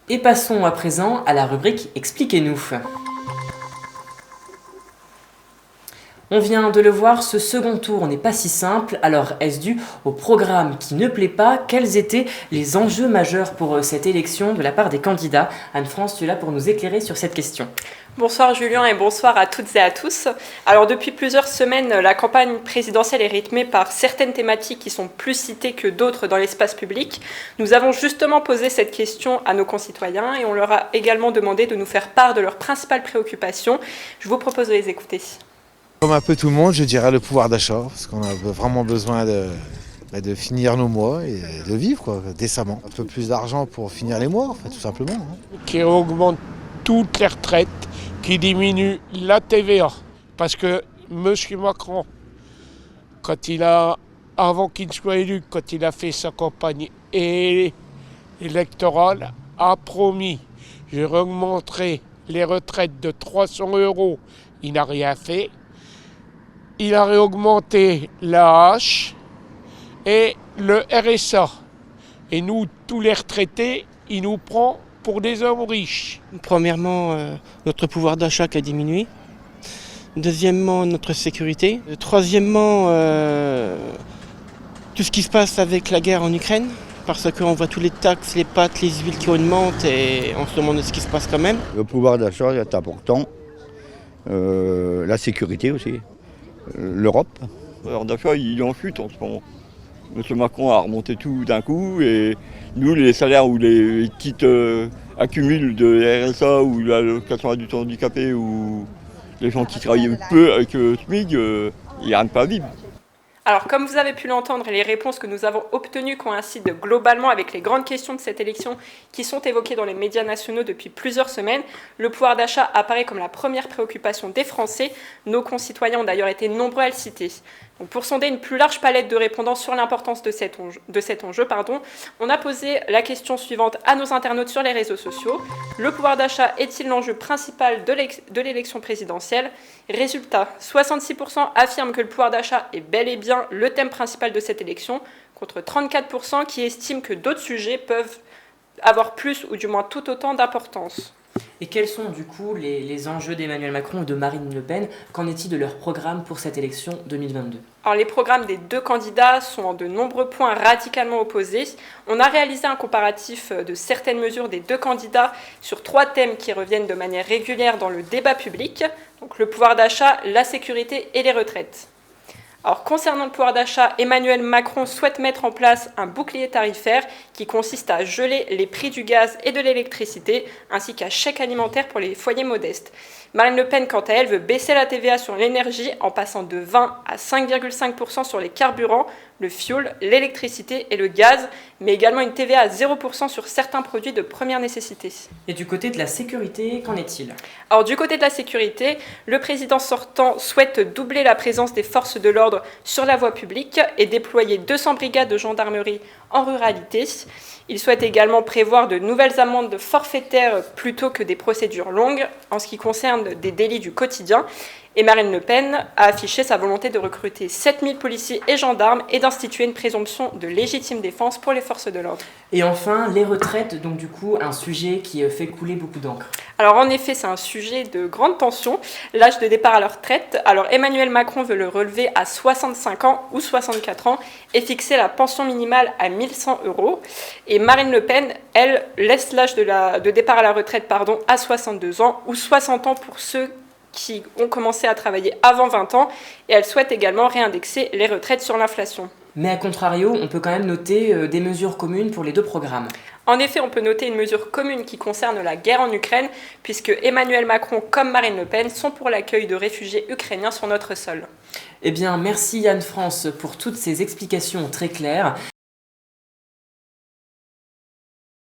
Et passons à présent à la rubrique Expliquez-nous. On vient de le voir, ce second tour n'est pas si simple, alors est-ce dû au programme qui ne plaît pas? Quels étaient les enjeux majeurs pour cette élection de la part des candidats? Anne-France, tu es là pour nous éclairer sur cette question. Bonsoir Julien et bonsoir à toutes et à tous. Alors depuis plusieurs semaines, la campagne présidentielle est rythmée par certaines thématiques qui sont plus citées que d'autres dans l'espace public. Nous avons justement posé cette question à nos concitoyens et on leur a également demandé de nous faire part de leurs principales préoccupations. Je vous propose de les écouter. Comme un peu tout le monde, je dirais le pouvoir d'achat, parce qu'on a vraiment besoin de finir nos mois et de vivre décemment. Un peu plus d'argent pour finir les mois, tout simplement. Qui augmente toutes les retraites, qui diminue la TVA. Parce que M. Macron, avant qu'il soit élu, quand il a fait sa campagne électorale, a promis « je augmenterai les retraites de 300 €. Il n'a rien fait. Il a réaugmenté la hache et le RSA. Et nous, tous les retraités, il nous prend pour des hommes riches. Premièrement, notre pouvoir d'achat qui a diminué. Deuxièmement, notre sécurité. Troisièmement, tout ce qui se passe avec la guerre en Ukraine. Parce qu'on voit tous les taxes, les pâtes, les huiles qui augmentent et on se demande ce qui se passe quand même. Le pouvoir d'achat est important. La sécurité aussi. L'Europe. Le pouvoir d'achat, il est en chute en ce moment. M. Macron a remonté tout d'un coup et nous, les salaires ou les petites accumules de RSA ou l'allocation adulte handicapé ou les gens qui travaillent peu avec le SMIC, ils n'arrivent pas à vivre. Alors, comme vous avez pu l'entendre, les réponses que nous avons obtenues coïncident globalement avec les grandes questions de cette élection qui sont évoquées dans les médias nationaux depuis plusieurs semaines. Le pouvoir d'achat apparaît comme la première préoccupation des Français. Nos concitoyens ont d'ailleurs été nombreux à le citer. Donc, pour sonder une plus large palette de répondants sur l'importance de cet enjeu, on a posé la question suivante à nos internautes sur les réseaux sociaux. Le pouvoir d'achat est-il l'enjeu principal de l'élection présidentielle? Résultat, 66% affirment que le pouvoir d'achat est bel et bien le thème principal de cette élection, contre 34% qui estiment que d'autres sujets peuvent avoir plus ou du moins tout autant d'importance. Et quels sont du coup les enjeux d'Emmanuel Macron et de Marine Le Pen? Qu'en est-il de leur programme pour cette élection 2022? Alors, les programmes des deux candidats sont en de nombreux points radicalement opposés. On a réalisé un comparatif de certaines mesures des deux candidats sur 3 thèmes qui reviennent de manière régulière dans le débat public. Donc, le pouvoir d'achat, la sécurité et les retraites. Alors, concernant le pouvoir d'achat, Emmanuel Macron souhaite mettre en place un bouclier tarifaire qui consiste à geler les prix du gaz et de l'électricité, ainsi qu'un chèque alimentaire pour les foyers modestes. Marine Le Pen, quant à elle, veut baisser la TVA sur l'énergie en passant de 20 à 5,5% sur les carburants, le fioul, l'électricité et le gaz, mais également une TVA à 0% sur certains produits de première nécessité. Et du côté de la sécurité, qu'en est-il? Alors, du côté de la sécurité, le président sortant souhaite doubler la présence des forces de l'ordre sur la voie publique et déployer 200 brigades de gendarmerie en ruralité. Il souhaite également prévoir de nouvelles amendes forfaitaires plutôt que des procédures longues en ce qui concerne des délits du quotidien. Et Marine Le Pen a affiché sa volonté de recruter 7000 policiers et gendarmes et d'instituer une présomption de légitime défense pour les forces de l'ordre. Et enfin, les retraites, donc du coup, un sujet qui fait couler beaucoup d'encre. Alors en effet, c'est un sujet de grande tension, l'âge de départ à la retraite. Alors Emmanuel Macron veut le relever à 65 ans ou 64 ans et fixer la pension minimale à 1100 €. Et Marine Le Pen, elle, laisse l'âge de départ à la retraite à 62 ans ou 60 ans pour ceux qui ont commencé à travailler avant 20 ans. Et elle souhaite également réindexer les retraites sur l'inflation. Mais à contrario, on peut quand même noter des mesures communes pour les deux programmes. En effet, on peut noter une mesure commune qui concerne la guerre en Ukraine, puisque Emmanuel Macron comme Marine Le Pen sont pour l'accueil de réfugiés ukrainiens sur notre sol. Eh bien, merci Anne-France pour toutes ces explications très claires.